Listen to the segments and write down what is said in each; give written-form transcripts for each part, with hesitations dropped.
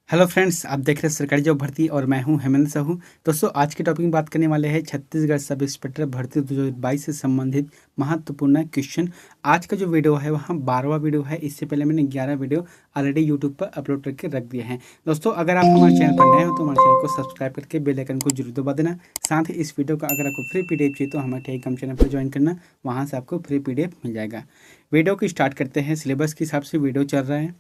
Hello friends, आप देख रहे हैं सरकारी जॉब भर्ती और मैं हूं हेमंत साहू। दोस्तों, आज के टॉपिक में बात करने वाले हैं छत्तीसगढ़ सब इंस्पेक्टर भर्ती 2022 से संबंधित महत्वपूर्ण क्वेश्चन। आज का जो वीडियो है वहाँ 12वां वीडियो है। इससे पहले मैंने 11 वीडियो ऑलरेडी यूट्यूब पर अपलोड करके रख दिए हैं। दोस्तों, अगर आप हमारे चैनल पर नए हो तो हमारे चैनल को सब्सक्राइब करके बेल आइकन को जरूर दबा देना। साथ ही इस वीडियो का अगर आपको फ्री PDF चाहिए तो हमारे टेलीग्राम चैनल पर ज्वाइन करना, वहाँ से आपको फ्री PDF मिल जाएगा। वीडियो को स्टार्ट करते हैं। सिलेबस के हिसाब से वीडियो चल रहा है।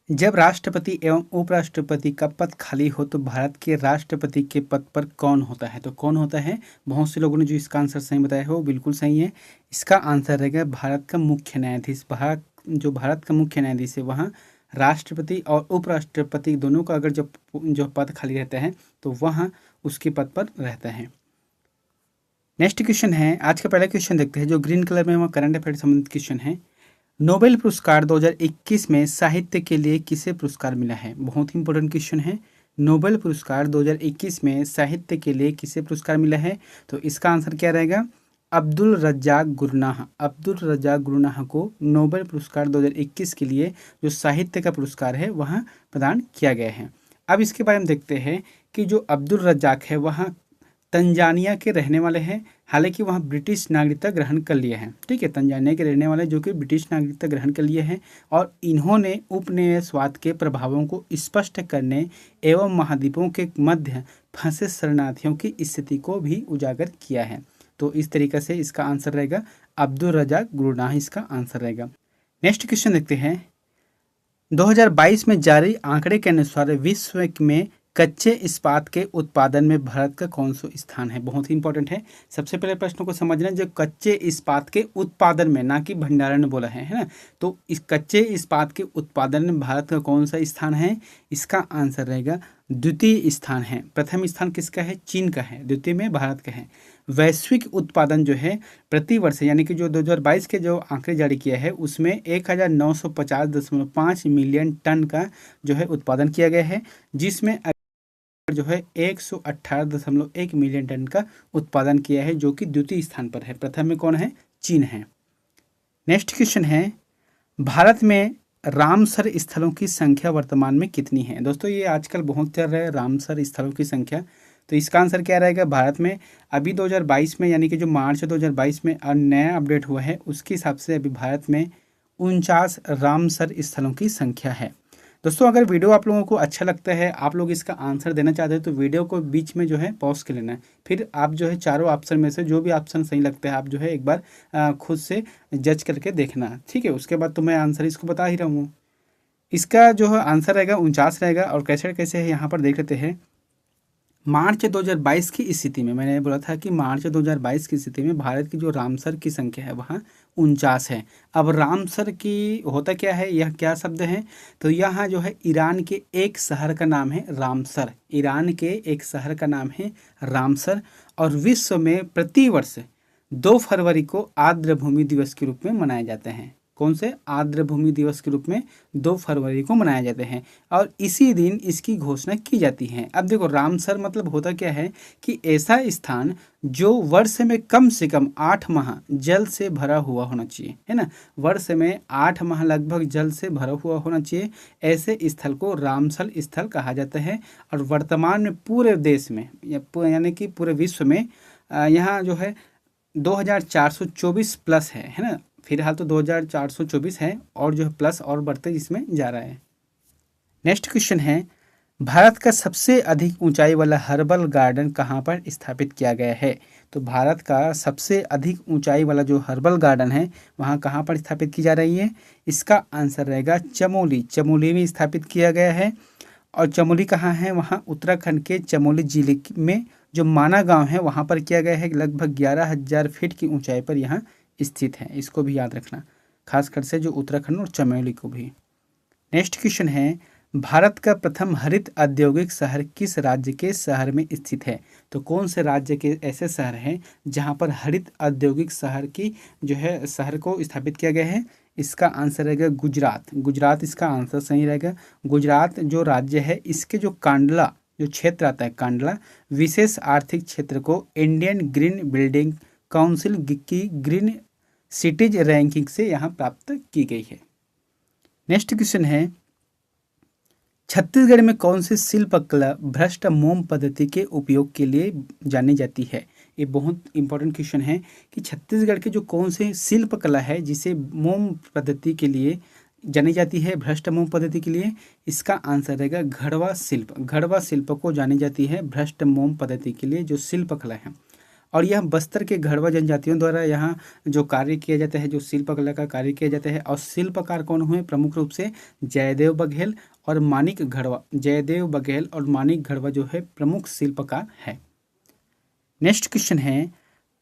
जब राष्ट्रपति एवं उपराष्ट्रपति का पद खाली हो तो भारत के राष्ट्रपति के पद पर कौन होता है? तो कौन होता है? बहुत से लोगों ने जो इसका आंसर सही बताया है वो बिल्कुल सही है। इसका आंसर रहेगा भारत का मुख्य न्यायाधीश। भारत का मुख्य न्यायाधीश है वहाँ राष्ट्रपति और उपराष्ट्रपति दोनों का अगर जो पद खाली रहता है तो वहाँ उसके पद पर रहता है। नेक्स्ट क्वेश्चन है, आज का पहला क्वेश्चन देखते हैं जो ग्रीन कलर में वहाँ करंट अफेयर संबंधित क्वेश्चन है। नोबेल पुरस्कार 2021 में साहित्य के लिए किसे पुरस्कार मिला है? बहुत ही इंपॉर्टेंट क्वेश्चन है। नोबेल पुरस्कार 2021 में साहित्य के लिए किसे पुरस्कार मिला है? तो इसका आंसर क्या रहेगा? अब्दुल रज्जाक गुरनाह। अब्दुल रज्जाक गुरनाह को नोबेल पुरस्कार 2021 के लिए जो साहित्य का पुरस्कार है वहाँ प्रदान किया गया है। अब इसके बारे में देखते हैं कि जो अब्दुल रज्जाक है वहाँ तंजानिया के रहने वाले हैं। हालांकि वहाँ ब्रिटिश नागरिकता ग्रहण कर लिए हैं। ठीक है, तंजानिया के रहने वाले जो कि ब्रिटिश नागरिकता ग्रहण कर लिए हैं और इन्होंने उपनिवेशवाद के प्रभावों को स्पष्ट करने एवं महाद्वीपों के मध्य फंसे शरणार्थियों की स्थिति को भी उजागर किया है। तो इस तरीके से इसका आंसर रहेगा अब्दुल रज़ाक गुरनाह, इसका आंसर रहेगा। नेक्स्ट क्वेश्चन देखते हैं। 2022 में जारी आंकड़े के अनुसार विश्व में कच्चे इस्पात के उत्पादन में भारत का कौन सा स्थान है? बहुत ही इंपॉर्टेंट है। सबसे पहले प्रश्न को समझना, जो कच्चे इस्पात के उत्पादन में, ना कि भंडारण में बोला है ना। तो इस कच्चे इस्पात के उत्पादन में भारत का कौन सा स्थान है? इसका आंसर रहेगा द्वितीय स्थान है। प्रथम स्थान किसका है? चीन का है। द्वितीय में भारत का है। वैश्विक उत्पादन जो है प्रति वर्ष, यानी कि जो 2022 के जो आंकड़े जारी किया है उसमें 1950.5 मिलियन टन का जो है उत्पादन किया गया है, जिसमें जो है 118.1 मिलियन टन का उत्पादन किया है, जो कि द्वितीय स्थान पर है। प्रथम में कौन है? चीन है। नेक्स्ट क्वेश्चन है, भारत में रामसर स्थलों की संख्या वर्तमान में कितनी है? दोस्तों, ये आजकल बहुत चल रहा है रामसर स्थलों की संख्या। तो इसका आंसर क्या रहेगा? भारत में अभी 2022 में, यानी कि जो मार्च 2022 में नया अपडेट हुआ है उसके हिसाब से अभी भारत में 49 रामसर स्थलों की संख्या है। दोस्तों, अगर वीडियो आप लोगों को अच्छा लगता है, आप लोग इसका आंसर देना चाहते हैं तो वीडियो को बीच में जो है पॉज कर लेना है। फिर आप जो है चारों ऑप्शन में से जो भी ऑप्शन सही लगता है आप जो है एक बार खुद से जज करके देखना। ठीक है, उसके बाद तो मैं आंसर इसको बता ही रहा हूँ। इसका जो है आंसर रहेगा 49 रहेगा। और कैसे कैसे है यहाँ पर देख लेते हैं। मार्च 2022 की स्थिति में, मैंने बोला था कि मार्च 2022 की स्थिति में भारत की जो रामसर की संख्या है वहाँ 49 है। अब रामसर की होता क्या है, यह क्या शब्द है? तो यहाँ जो है ईरान के एक शहर का नाम है रामसर। ईरान के एक शहर का नाम है रामसर। और विश्व में प्रतिवर्ष 2 फरवरी को आर्द्र भूमि दिवस के रूप में मनाए जाते हैं। कौन से? आर्द्र भूमि दिवस के रूप में 2 फरवरी को मनाए जाते हैं और इसी दिन इसकी घोषणा की जाती है। अब देखो, रामसर मतलब होता क्या है कि ऐसा स्थान जो वर्ष में कम से कम 8 माह जल से भरा हुआ होना चाहिए, है ना। वर्ष में 8 माह लगभग जल से भरा हुआ होना चाहिए। ऐसे स्थल को रामसर स्थल कहा जाता है। और वर्तमान में पूरे देश में यानी कि पूरे विश्व में यहाँ जो है 2424 प्लस है ना। फिलहाल तो 2424 है और जो है प्लस और बढ़ते इसमें जा रहा है। नेक्स्ट क्वेश्चन है, भारत का सबसे अधिक ऊंचाई वाला हर्बल गार्डन कहाँ पर स्थापित किया गया है? तो भारत का सबसे अधिक ऊंचाई वाला जो हर्बल गार्डन है वहाँ कहाँ पर स्थापित की जा रही है? इसका आंसर रहेगा चमोली। चमोली में स्थापित किया गया है। और चमोली कहाँ है? वहाँ उत्तराखंड के चमोली जिले में जो माना गांव है वहाँ पर किया गया है। लगभग 11,000 फीट की ऊंचाई पर यहाँ स्थित है। इसको भी याद रखना, खासकर से जो उत्तराखंड और चमोली को भी। नेक्स्ट क्वेश्चन है, भारत का प्रथम हरित औद्योगिक शहर किस राज्य के शहर में स्थित है? तो कौन से राज्य के ऐसे शहर हैं जहां पर हरित औद्योगिक शहर की जो है शहर को स्थापित किया गया है? इसका आंसर रहेगा गुजरात। गुजरात इसका आंसर सही रहेगा। गुजरात जो राज्य है इसके जो कांडला जो क्षेत्र आता है, कांडला विशेष आर्थिक क्षेत्र को इंडियन ग्रीन बिल्डिंग काउंसिल की ग्रीन सिटीज रैंकिंग से यहाँ प्राप्त की गई है। नेक्स्ट क्वेश्चन है, छत्तीसगढ़ में कौन सी शिल्प कला भ्रष्ट मोम पद्धति के उपयोग के लिए जानी जाती है? ये बहुत इंपॉर्टेंट क्वेश्चन है कि छत्तीसगढ़ के जो कौन से शिल्प कला है जिसे मोम पद्धति के लिए जानी जाती है, भ्रष्ट मोम पद्धति के लिए। इसका आंसर रहेगा घड़वा शिल्प। घड़वा शिल्प को जानी जाती है भ्रष्ट मोम पद्धति के लिए जो शिल्प कला है। और यह बस्तर के घड़वा जनजातियों द्वारा यहाँ जो कार्य किया जाता है, जो शिल्पकला का कार्य किया जाता है। और शिल्पकार कौन हुए? प्रमुख रूप से जयदेव बघेल और मानिक घड़वा। जयदेव बघेल और मानिक घड़वा जो है प्रमुख शिल्पकार है। नेक्स्ट क्वेश्चन है,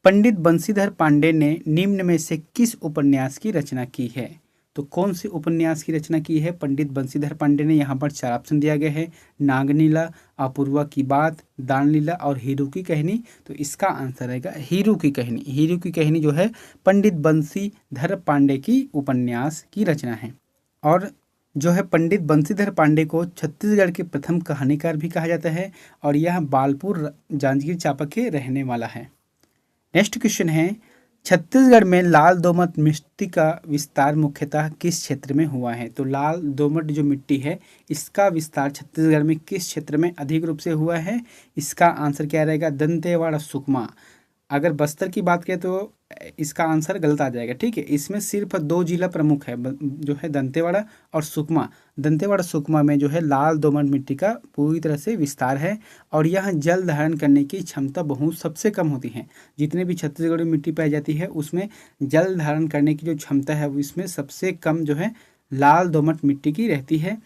पंडित बंशीधर पांडे ने निम्न में से किस उपन्यास की रचना की है? तो कौन से उपन्यास की रचना की है पंडित बंशीधर पांडे ने? यहाँ पर 4 ऑप्शन दिया गया है, नागनीला, अपूर्वा की बात, दानलीला और हीरू की कहानी। तो इसका आंसर रहेगा हीरू की कहानी। हीरू की कहानी जो है पंडित बंशीधर पांडे की उपन्यास की रचना है। और जो है पंडित बंशीधर पांडे को छत्तीसगढ़ के प्रथम कहानीकार भी कहा जाता है और यह बालपुर जांजगीर चांपा के रहने वाला है। नेक्स्ट क्वेश्चन है, छत्तीसगढ़ में लाल दोमट मिट्टी का विस्तार मुख्यतः किस क्षेत्र में हुआ है? तो लाल दोमट जो मिट्टी है इसका विस्तार छत्तीसगढ़ में किस क्षेत्र में अधिक रूप से हुआ है? इसका आंसर क्या रहेगा? दंतेवाड़ा, सुकमा। अगर बस्तर की बात करें तो इसका आंसर गलत आ जाएगा, ठीक है। इसमें सिर्फ 2 जिला प्रमुख है जो है दंतेवाड़ा और सुकमा। दंतेवाड़ा सुकमा में जो है लाल दोमट मिट्टी का पूरी तरह से विस्तार है और यह जल धारण करने की क्षमता बहुत सबसे कम होती है। जितने भी छत्तीसगढ़ में मिट्टी पाई जाती है उसमें जल धारण करने की जो क्षमता है वो इसमें सबसे कम जो है लाल दोमट मिट्टी की रहती है।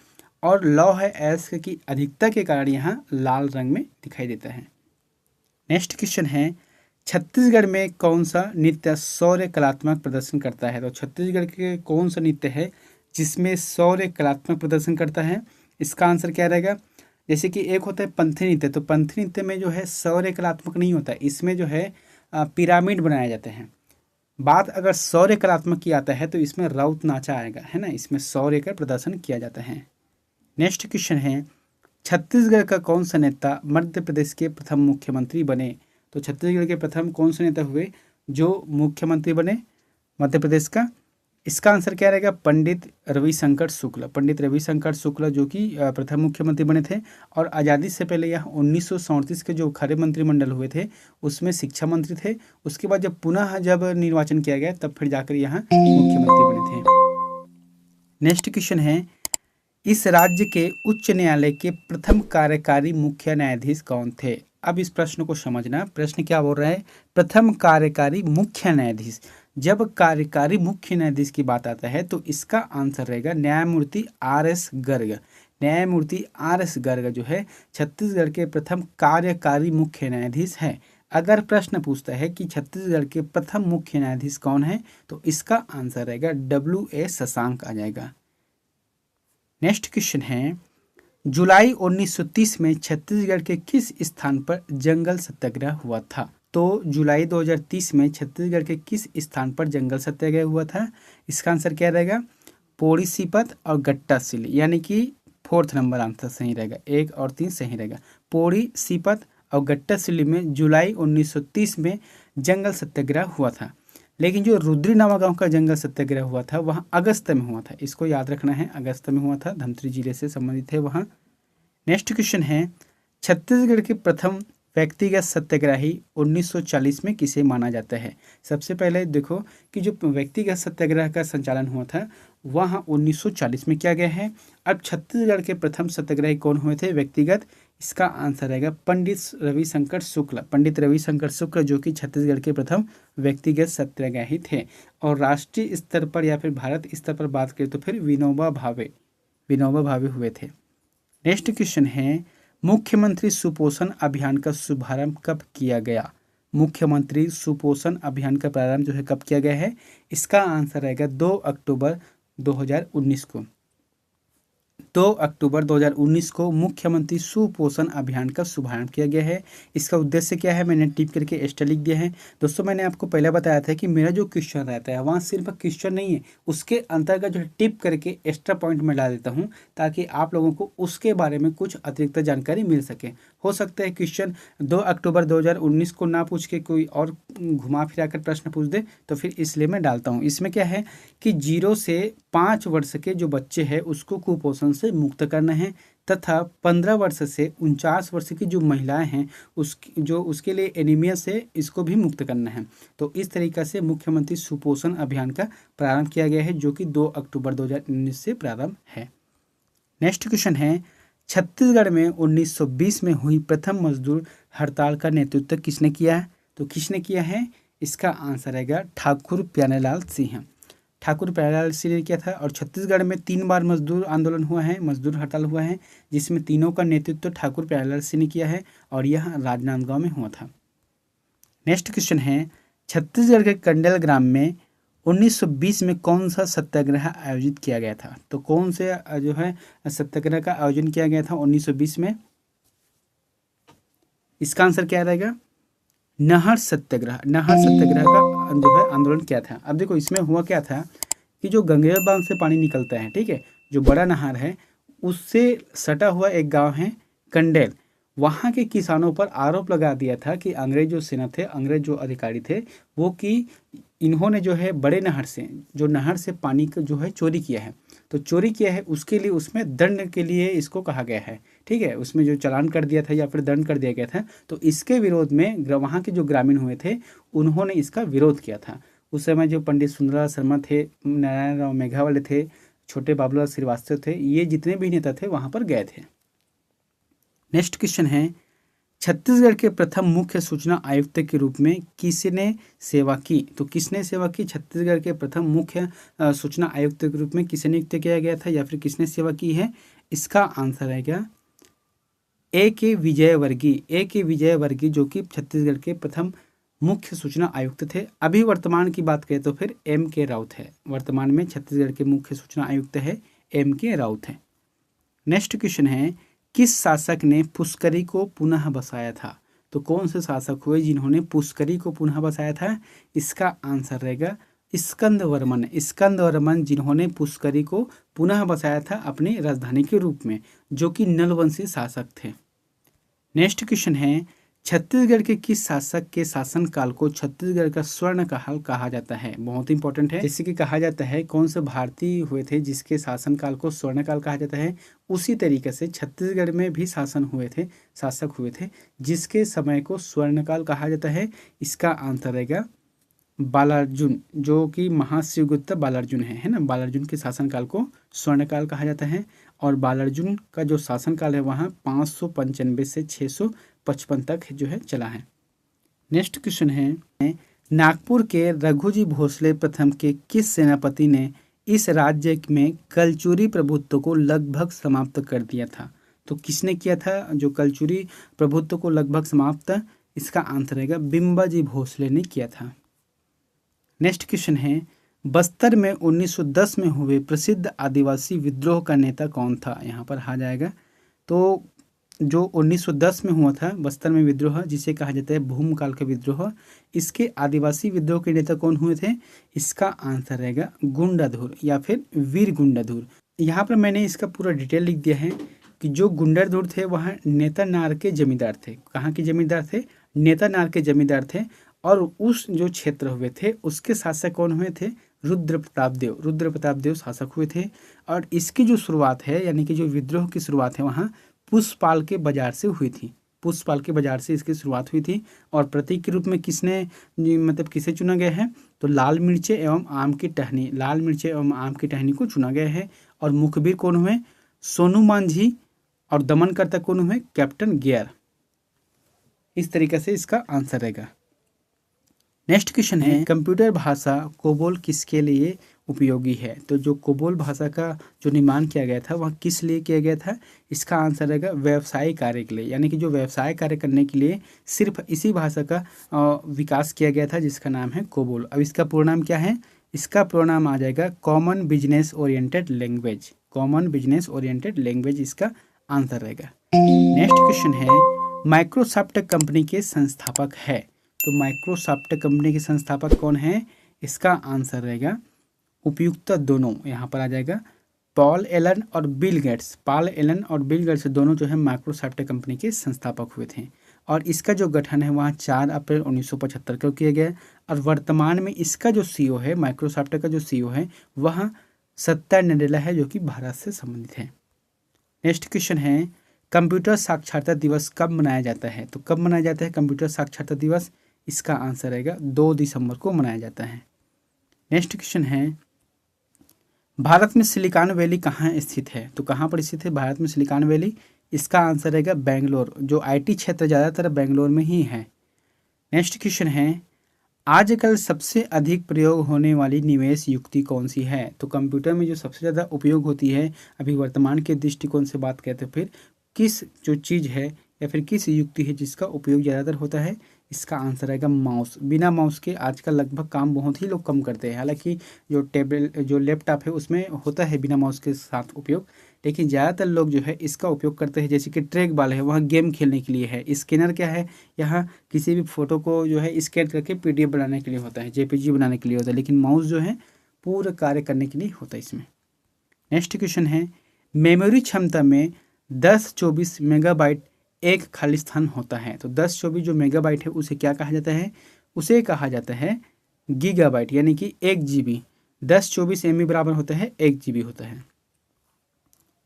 और लौह अयस्क की अधिकता के कारण यहाँ लाल रंग में दिखाई देता है। नेक्स्ट क्वेश्चन है, छत्तीसगढ़ में कौन सा नृत्य शौर्य कलात्मक प्रदर्शन करता है? तो छत्तीसगढ़ के कौन सा नृत्य है जिसमें शौर्य कलात्मक प्रदर्शन करता है? इसका आंसर क्या रहेगा? जैसे कि एक होता है पंथी नृत्य, तो पंथी नृत्य में जो है शौर्य कलात्मक नहीं होता, इसमें जो है पिरामिड बनाए जाते हैं। बात अगर शौर्य कलात्मक की आता है तो इसमें राउत नाचा आएगा, है ना। इसमें शौर्य का प्रदर्शन किया जाता है। नेक्स्ट क्वेश्चन है, छत्तीसगढ़ का कौन सा नेता मध्य प्रदेश के प्रथम मुख्यमंत्री बने? तो छत्तीसगढ़ के प्रथम कौन से नेता हुए जो मुख्यमंत्री बने मध्य प्रदेश का? इसका आंसर क्या रहेगा? पंडित रविशंकर शुक्ल। पंडित रविशंकर शुक्ल जो कि प्रथम मुख्यमंत्री बने थे। और आज़ादी से पहले यह 1937 के जो खड़े मंत्रिमंडल हुए थे उसमें शिक्षा मंत्री थे। उसके बाद जब पुनः निर्वाचन किया गया तब फिर जाकर यहाँ मुख्यमंत्री बने थे। नेक्स्ट क्वेश्चन है, इस राज्य के उच्च न्यायालय के प्रथम कार्यकारी मुख्य न्यायाधीश कौन थे? अब इस प्रश्न को समझना, प्रश्न क्या बोल रहा है? प्रथम कार्यकारी मुख्य न्यायाधीश। जब कार्यकारी मुख्य न्यायाधीश की बात आता है तो इसका आंसर रहेगा न्यायमूर्ति RS गर्ग। न्यायमूर्ति RS गर्ग जो है छत्तीसगढ़ के प्रथम कार्यकारी मुख्य न्यायाधीश है। अगर प्रश्न पूछता है कि छत्तीसगढ़ के प्रथम मुख्य न्यायाधीश कौन है तो इसका आंसर रहेगा WA शशांक आ जाएगा। नेक्स्ट क्वेश्चन है, जुलाई 1930 में छत्तीसगढ़ के किस स्थान पर जंगल सत्याग्रह हुआ था? तो जुलाई 2030 में छत्तीसगढ़ के किस स्थान पर जंगल सत्याग्रह हुआ था? इसका आंसर क्या रहेगा? पोड़ी सीपत और गट्टा सिल्ली, यानी कि 4th नंबर आंसर सही रहेगा। 1 और 3 सही रहेगा। पोड़ी सीपत और गट्टा सिल्ली में जुलाई 1930 में जंगल सत्याग्रह हुआ था। लेकिन जो रुद्री नावा गांव का जंगल सत्याग्रह हुआ था वहाँ अगस्त में हुआ था। इसको याद रखना है, अगस्त में हुआ था, धमतरी जिले से संबंधित है वहाँ। नेक्स्ट क्वेश्चन है, छत्तीसगढ़ के प्रथम व्यक्तिगत सत्याग्रही 1940 में किसे माना जाता है? सबसे पहले देखो कि जो व्यक्तिगत सत्याग्रह का संचालन हुआ था वहाँ 1940 में किया गया है। अब छत्तीसगढ़ के प्रथम सत्याग्रही कौन हुए थे व्यक्तिगत? इसका आंसर रहेगा पंडित रविशंकर शुक्ल। पंडित रविशंकर शुक्ल जो कि छत्तीसगढ़ के प्रथम व्यक्तिगत सत्याग्रही थे। और राष्ट्रीय स्तर पर या फिर भारत स्तर पर बात करें तो फिर विनोबा भावे हुए थे। नेक्स्ट क्वेश्चन है, मुख्यमंत्री सुपोषण अभियान का शुभारंभ कब किया गया? मुख्यमंत्री सुपोषण अभियान का प्रारंभ जो है कब किया गया है? इसका आंसर रहेगा 2 अक्टूबर 2019 को। 2 अक्टूबर 2019 को मुख्यमंत्री सुपोषण अभियान का शुभारंभ किया गया है। इसका उद्देश्य क्या है मैंने टिप करके एक्स्ट्रा लिख दिया है। दोस्तों मैंने आपको पहले बताया था कि मेरा जो क्वेश्चन रहता है वहाँ सिर्फ क्वेश्चन नहीं है, उसके अंतर्गत जो टिप करके एक्स्ट्रा पॉइंट में डाल देता हूँ ताकि आप लोगों को उसके बारे में कुछ अतिरिक्त जानकारी मिल सके। हो सकता है क्वेश्चन 2 अक्टूबर 2019 को ना पूछ के कोई और घुमा फिरा कर प्रश्न पूछ दे, तो फिर इसलिए मैं डालता हूँ। इसमें क्या है कि 0 से 5 वर्ष के जो बच्चे हैं उसको कुपोषण से मुक्त करना है तथा 15 वर्ष से 49 वर्ष की जो महिलाएं हैं उसके लिए एनीमिया से इसको भी मुक्त करना है। तो इस तरीक़ा से मुख्यमंत्री सुपोषण अभियान का प्रारंभ किया गया है, जो कि 2 अक्टूबर 2019 से प्रारंभ है। नेक्स्ट क्वेश्चन है, छत्तीसगढ़ में 1920 में हुई प्रथम मजदूर हड़ताल का नेतृत्व किसने किया है? तो किसने किया है? इसका आंसर आएगा ठाकुर प्यारेलाल सिंह। ठाकुर प्यारेलाल सिंह ने किया था। और छत्तीसगढ़ में 3 बार मजदूर आंदोलन हुआ है, मजदूर हड़ताल हुआ है, जिसमें तीनों का नेतृत्व ठाकुर प्यारेलाल सिंह ने किया है और यह राजनांदगांव में हुआ था। नेक्स्ट क्वेश्चन है, छत्तीसगढ़ के कंडेल ग्राम में 1920 में कौन सा सत्याग्रह आयोजित किया गया था? तो कौन से जो है सत्याग्रह का आयोजन किया गया था 1920 में? इसका आंसर क्या रहेगा? नहर सत्याग्रह। नहर सत्याग्रह का जो है आंदोलन किया था। अब देखो इसमें हुआ क्या था कि जो गंगेर बांध से पानी निकलता है, ठीक है, जो बड़ा नहर है, उससे सटा हुआ एक गांव है कंडेल। वहाँ के किसानों पर आरोप लगा दिया था कि अंग्रेज जो सेना थे, अंग्रेज जो अधिकारी थे, वो कि इन्होंने जो है बड़े नहर से, जो नहर से पानी का जो है चोरी किया है। तो चोरी किया है उसके लिए उसमें दंड के लिए इसको कहा गया है, ठीक है, उसमें जो चालान कर दिया था या फिर दंड कर दिया गया था। तो इसके विरोध में वहाँ के जो ग्रामीण हुए थे उन्होंने इसका विरोध किया था। उस समय जो पंडित सुंदरलाल शर्मा थे, नारायण राव मेघावाले थे, छोटे बाबूलाल श्रीवास्तव थे, ये जितने भी नेता थे वहाँ पर गए थे। नेक्स्ट क्वेश्चन है, छत्तीसगढ़ के प्रथम मुख्य सूचना आयुक्त के रूप में किसने सेवा की? तो किसने सेवा की? छत्तीसगढ़ के प्रथम मुख्य सूचना आयुक्त के रूप में किसे नियुक्त किया गया था या फिर किसने सेवा की है? इसका आंसर आएगा A.K. विजयवर्गीय। A.K. विजयवर्गीय जो कि छत्तीसगढ़ के प्रथम मुख्य सूचना आयुक्त थे। अभी वर्तमान की बात करें तो फिर M.K. राउत है। वर्तमान में छत्तीसगढ़ के मुख्य सूचना आयुक्त है M.K. राउत है। नेक्स्ट क्वेश्चन है, किस शासक ने पुष्करी को पुनः बसाया था? तो कौन से शासक हुए जिन्होंने पुष्करी को पुनः बसाया था? इसका आंसर रहेगा स्कंदवर्मन। स्कंदवर्मन जिन्होंने पुष्करी को पुनः बसाया था अपनी राजधानी के रूप में, जो कि नलवंशी शासक थे। नेक्स्ट क्वेश्चन है, छत्तीसगढ़ के किस शासक के शासनकाल को छत्तीसगढ़ का स्वर्ण काल कहा जाता है? बहुत इंपॉर्टेंट है। जैसे कि कहा जाता है कौन से भारतीय हुए थे जिसके शासनकाल को स्वर्ण काल कहा जाता है, उसी तरीके से छत्तीसगढ़ में भी शासक हुए थे जिसके समय को स्वर्ण काल कहा जाता है। इसका आंसर रहेगा बालार्जुन, जो कि महाशिवगुप्त बालार्जुन है ना। बालार्जुन के शासनकाल को स्वर्णकाल कहा जाता है और बालार्जुन का जो शासनकाल है वहाँ 595 से 655 तक जो है चला है। नेक्स्ट क्वेश्चन है, नागपुर के रघुजी भोसले प्रथम के किस सेनापति ने इस राज्य में कलचुरी प्रभुत्व को लगभग समाप्त कर दिया था? तो किसने किया था जो कलचुरी प्रभुत्व को लगभग समाप्त? इसका आंसर रहेगा बिंबाजी भोसले ने किया था। नेक्स्ट क्वेश्चन है, बस्तर में 1910 में हुए प्रसिद्ध आदिवासी विद्रोह का नेता कौन था? यहाँ पर आ जाएगा। तो जो 1910 में हुआ था बस्तर में विद्रोह, जिसे कहा जाता है भूमकाल का विद्रोह, इसके आदिवासी विद्रोह के नेता कौन हुए थे? इसका आंसर रहेगा गुंडाधुर या फिर वीर गुंडाधुर। यहाँ पर मैंने इसका पूरा डिटेल लिख दिया है कि जो गुंडाधुर थे वह नेतानार के जमींदार थे। कहाँ के जमींदार थे? नेतानार के जमींदार थे। और उस जो क्षेत्र हुए थे उसके शासक कौन हुए थे? रुद्र प्रताप देव। रुद्र प्रताप देव शासक हुए थे। और इसकी जो शुरुआत है यानी कि जो विद्रोह की शुरुआत है वहाँ पुष्पपाल के बाजार से हुई थी। पुष्पपाल के बाजार से इसकी शुरुआत हुई थी। और प्रतीक के रूप में किसे चुना गया है? तो लाल मिर्चें एवं आम की टहनी, लाल मिर्चें एवं आम की टहनी को चुना गया है। और मुखबिर कौन हुए? सोनू मांझी। और दमनकर्ता कौन हुए? Captain gear. इस तरीके से इसका आंसर रहेगा। नेक्स्ट क्वेश्चन है, कंप्यूटर भाषा कोबोल किसके लिए उपयोगी है? तो जो कोबोल भाषा का जो निर्माण किया गया था वह किस लिए किया गया था? इसका आंसर रहेगा व्यवसायिक कार्य के लिए, यानी कि जो व्यवसाय कार्य करने के लिए सिर्फ इसी भाषा का विकास किया गया था जिसका नाम है कोबोल। अब इसका पूर्ण नाम क्या है? इसका पूर्ण नाम आ जाएगा common business oriented language. Common business oriented language इसका आंसर रहेगा। नेक्स्ट क्वेश्चन है, माइक्रोसॉफ्ट कंपनी के संस्थापक है। तो माइक्रोसॉफ्ट कंपनी के संस्थापक कौन है? इसका आंसर रहेगा उपयुक्त दोनों। यहाँ पर आ जाएगा पॉल एलन और बिल गेट्स। पॉल एलन और बिल गेट्स दोनों जो है माइक्रोसॉफ्ट कंपनी के संस्थापक हुए थे। और इसका जो गठन है वहाँ 4 अप्रैल 1975 को किया गया। और वर्तमान में इसका जो सीईओ है, माइक्रोसॉफ्ट का जो सीईओ है वह सत्या नडेला है, जो कि भारत से संबंधित है। नेक्स्ट क्वेश्चन है कंप्यूटर साक्षरता दिवस कब मनाया जाता है? तो कब मनाया जाता है कंप्यूटर साक्षरता दिवस? इसका आंसर रहेगा 2 दिसंबर को मनाया जाता है। नेक्स्ट क्वेश्चन है भारत में सिलिकॉन वैली कहाँ स्थित है? तो कहाँ पर स्थित है भारत में सिलिकॉन वैली? इसका आंसर रहेगा बेंगलोर। जो आईटी क्षेत्र ज़्यादातर बेंगलोर में ही है। नेक्स्ट क्वेश्चन है आजकल सबसे अधिक प्रयोग होने वाली निवेश युक्ति कौन सी है? तो कंप्यूटर में जो सबसे ज़्यादा उपयोग होती है अभी वर्तमान के दृष्टिकोण से बात करते हैं, फिर किस जो चीज़ है या फिर किस युक्ति है जिसका उपयोग ज़्यादातर होता है? इसका आंसर आएगा माउस। बिना माउस के आजकल लगभग काम बहुत ही लोग कम करते हैं। हालांकि जो लैपटॉप है उसमें होता है बिना माउस के साथ उपयोग, लेकिन ज़्यादातर लोग जो है इसका उपयोग करते हैं। जैसे कि ट्रैक बॉल है, वह गेम खेलने के लिए है। स्कैनर क्या है, यहाँ किसी भी फोटो को जो है स्कैन करके पीडीएफ बनाने के लिए होता है, जेपीजी बनाने के लिए होता है, लेकिन माउस जो है पूरा कार्य करने के लिए होता है इसमें। नेक्स्ट क्वेश्चन है मेमोरी क्षमता में 10-24 मेगाबाइट एक खाली स्थान होता है। तो 10-24 जो मेगाबाइट है उसे क्या कहा जाता है? उसे कहा जाता है गीगाबाइट, यानी कि 1 GB। 10-24 MB बराबर होता है 1 GB होता है।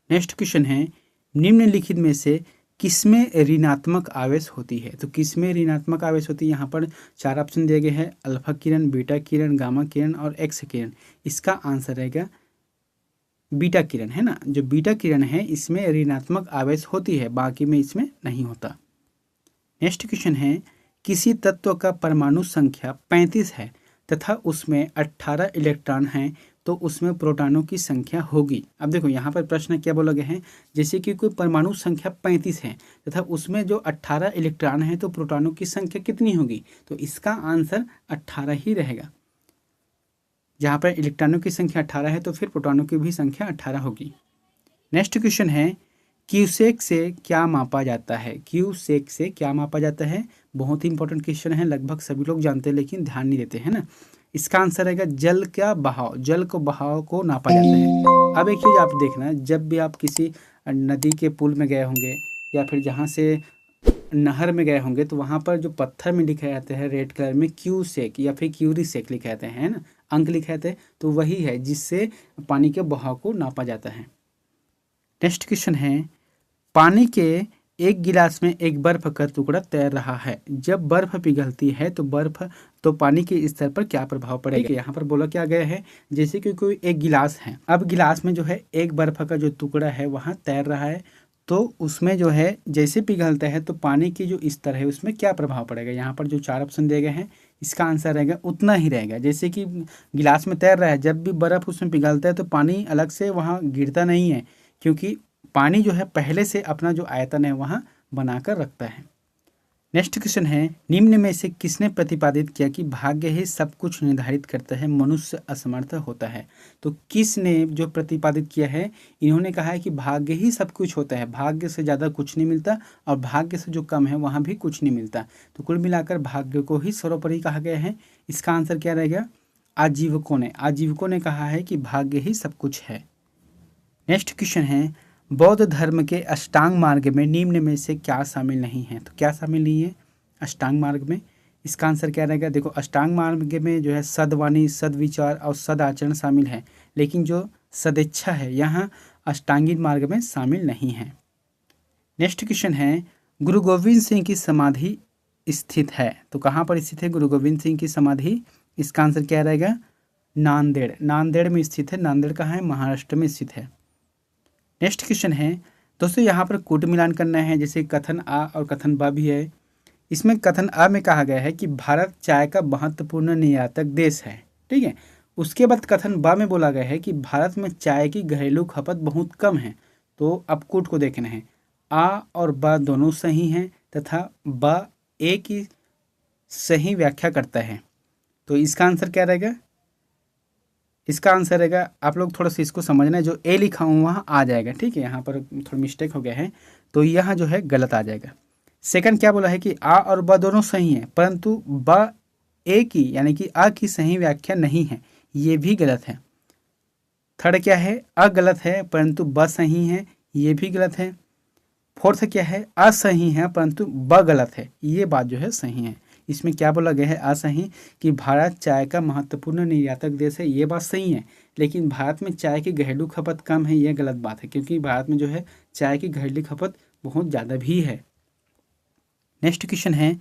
नेक्स्ट क्वेश्चन है निम्नलिखित में से किसमें ऋणात्मक आवेश होती है? तो किसमें ऋणात्मक आवेश होती है? यहाँ पर 4 ऑप्शन दिए गए हैं, अल्फा किरण, बीटा किरण, गामा किरण और एक्स किरण। इसका आंसर रहेगा बीटा किरण, है ना। जो बीटा किरण है इसमें ऋणात्मक आवेश होती है, बाकी में इसमें नहीं होता। नेक्स्ट क्वेश्चन है किसी तत्व का परमाणु संख्या 35 है तथा उसमें 18 इलेक्ट्रॉन हैं तो उसमें प्रोटॉनों की संख्या होगी। अब देखो यहाँ पर प्रश्न क्या बोला गया है, जैसे कि कोई परमाणु संख्या 35 है तथा उसमें जो 18 इलेक्ट्रॉन हैं तो प्रोटॉनों की संख्या कितनी होगी? तो इसका आंसर 18 ही रहेगा। जहाँ पर इलेक्ट्रॉनों की संख्या 18 है तो फिर प्रोटॉनों की भी संख्या 18 होगी। नेक्स्ट क्वेश्चन है क्यूसेक से क्या मापा जाता है? क्यूसेक से क्या मापा जाता है? बहुत ही इंपॉर्टेंट क्वेश्चन है, लगभग सभी लोग जानते हैं लेकिन ध्यान नहीं देते हैं ना। इसका आंसर रहेगा जल का बहाव, जल को बहाव को नापा जाता है। अब एक चीज़ आप देखना, जब भी आप किसी नदी के पुल में गए होंगे या फिर जहाँ से नहर में गए होंगे तो वहाँ पर जो पत्थर में लिखा जाता है रेड कलर में क्यूसेक या फिर क्यूरिसेक लिखा जाता है ना, अंक लिखा जाता है, तो वही है जिससे पानी के बहाव को नापा जाता है। नेक्स्ट क्वेश्चन है पानी के एक गिलास में एक बर्फ का टुकड़ा तैर रहा है। जब बर्फ पिघलती है तो पानी के स्तर पर क्या प्रभाव पड़ेगा? यहाँ पर बोला क्या गया है, जैसे कि कोई एक गिलास है, अब गिलास में जो है एक बर्फ का जो टुकड़ा है वहाँ तैर रहा है, तो उसमें जो है जैसे पिघलता है तो पानी की जो स्तर है उसमें क्या प्रभाव पड़ेगा? यहाँ पर जो 4 ऑप्शन दिए गए हैं इसका आंसर रहेगा उतना ही रहेगा। जैसे कि गिलास में तैर रहा है, जब भी बर्फ़ उसमें पिघलता है तो पानी अलग से वहाँ गिरता नहीं है, क्योंकि पानी जो है पहले से अपना जो आयतन है वहाँ बनाकर रखता है। नेक्स्ट क्वेश्चन है निम्न में से किसने प्रतिपादित किया कि भाग्य ही सब कुछ निर्धारित करता है, मनुष्य असमर्थ होता है? तो किसने जो प्रतिपादित किया है, इन्होंने कहा है कि भाग्य ही सब कुछ होता है, भाग्य से ज़्यादा कुछ नहीं मिलता और भाग्य से जो कम है वहाँ भी कुछ नहीं मिलता। तो कुल मिलाकर भाग्य को ही सर्वोपरि कहा गया है। इसका आंसर क्या रहेगा? आजीविकों ने कहा है कि भाग्य ही सब कुछ है। नेक्स्ट क्वेश्चन है बौद्ध धर्म के अष्टांग मार्ग में निम्न में से क्या शामिल नहीं है? तो क्या शामिल नहीं है अष्टांग मार्ग में? इसका आंसर क्या रहेगा? देखो अष्टांग मार्ग में जो है सद्वाणी, सद्विचार और सदाचरण शामिल है, लेकिन जो सदिच्छा है यहाँ अष्टांगिक मार्ग में शामिल नहीं है। नेक्स्ट क्वेश्चन है गुरु गोविंद सिंह की समाधि स्थित है, तो कहाँ पर स्थित है गुरु गोविंद सिंह की समाधि? इसका आंसर क्या रहेगा? नांदेड़ में स्थित है। नांदेड़ कहाँ है? महाराष्ट्र में स्थित है। नेक्स्ट क्वेश्चन है दोस्तों, यहाँ पर कूट मिलान करना है, जैसे कथन आ और कथन बा भी है। इसमें कथन आ में कहा गया है कि भारत चाय का महत्वपूर्ण निर्यातक देश है, ठीक है। उसके बाद कथन बा में बोला गया है कि भारत में चाय की घरेलू खपत बहुत कम है। तो अब कूट को देखना है, आ और बा दोनों सही हैं तथा बा ए की सही व्याख्या करता है। तो इसका आंसर क्या रहेगा? इसका आंसर रहेगा, आप लोग थोड़ा सा इसको समझना है, जो ए लिखा हूँ वहाँ आ जाएगा, ठीक है। यहाँ पर थोड़ा मिस्टेक हो गया है तो यहाँ जो है गलत आ जाएगा। सेकंड क्या बोला है कि आ और ब दोनों सही हैं, परंतु ब ए की यानी कि आ की सही व्याख्या नहीं है, ये भी गलत है। थर्ड क्या है? अ गलत है परंतु ब सही है, ये भी गलत है। फोर्थ क्या है? अ सही है परंतु ब गलत है, ये बात जो है सही है। इसमें क्या बोला गया है? असही कि भारत चाय का महत्वपूर्ण निर्यातक देश है, ये बात सही है, लेकिन भारत में चाय की घरेलू खपत कम है, यह गलत बात है, क्योंकि भारत में जो है चाय की घरेलू खपत बहुत ज़्यादा भी है। नेक्स्ट क्वेश्चन है,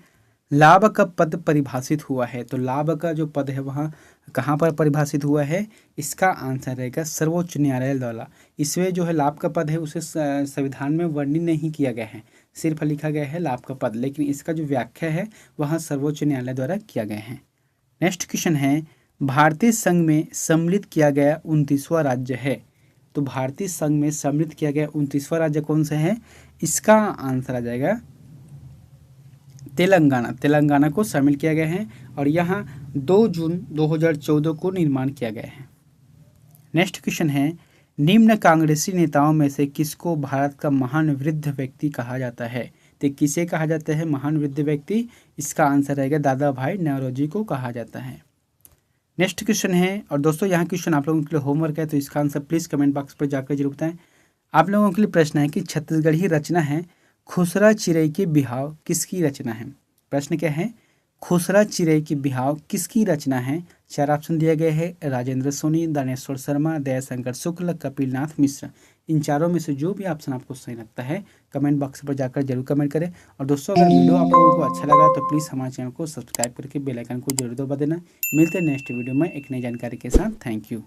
लाभ का पद परिभाषित हुआ है। तो लाभ का जो पद है वहाँ कहाँ पर परिभाषित हुआ है? इसका आंसर रहेगा सर्वोच्च न्यायालय द्वारा। इसमें जो है लाभ का पद है उसे संविधान में वर्णित नहीं किया गया है, सिर्फ लिखा गया है लाभ का पद, लेकिन इसका जो व्याख्या है वहाँ सर्वोच्च न्यायालय द्वारा किया गया है। नेक्स्ट क्वेश्चन है, भारतीय संघ में सम्मिलित किया गया 29वां राज्य है। तो भारतीय संघ में सम्मिलित किया गया 29वां राज्य कौन सा है? इसका आंसर आ जाएगा तेलंगाना। तेलंगाना को शामिल किया गया है और यहाँ 2 जून 2014 को निर्माण किया गया है। नेक्स्ट क्वेश्चन है, निम्न कांग्रेसी नेताओं में से किसको भारत का महान वृद्ध व्यक्ति कहा जाता है? तो किसे कहा जाता है महान वृद्ध व्यक्ति? इसका आंसर रहेगा दादा भाई नौरोजी को कहा जाता है। नेक्स्ट क्वेश्चन है, और दोस्तों यहाँ क्वेश्चन आप लोगों के लिए होमवर्क है, तो इसका आंसर प्लीज़ कमेंट बॉक्स पर जाकर जरूर बताएं। आप लोगों के लिए प्रश्न है कि छत्तीसगढ़ी रचना है खुसरा चिरई के बिहाव किसकी रचना है? प्रश्न क्या है? खुसरा चिरई के बिहाव किसकी रचना है? 4 ऑप्शन दिए गए हैं, राजेंद्र सोनी, दानेश्वर शर्मा, दयाशंकर शुक्ल, कपिलनाथ मिश्र। इन चारों में से जो भी ऑप्शन आपको सही लगता है कमेंट बॉक्स पर जाकर जरूर कमेंट करें। और दोस्तों अगर वीडियो आप लोगों को अच्छा लगा तो प्लीज़ हमारे चैनल को सब्सक्राइब करके बेल आइकन को जरूर दबा देना। मिलते हैं नेक्स्ट वीडियो में एक नई जानकारी के साथ। Thank you.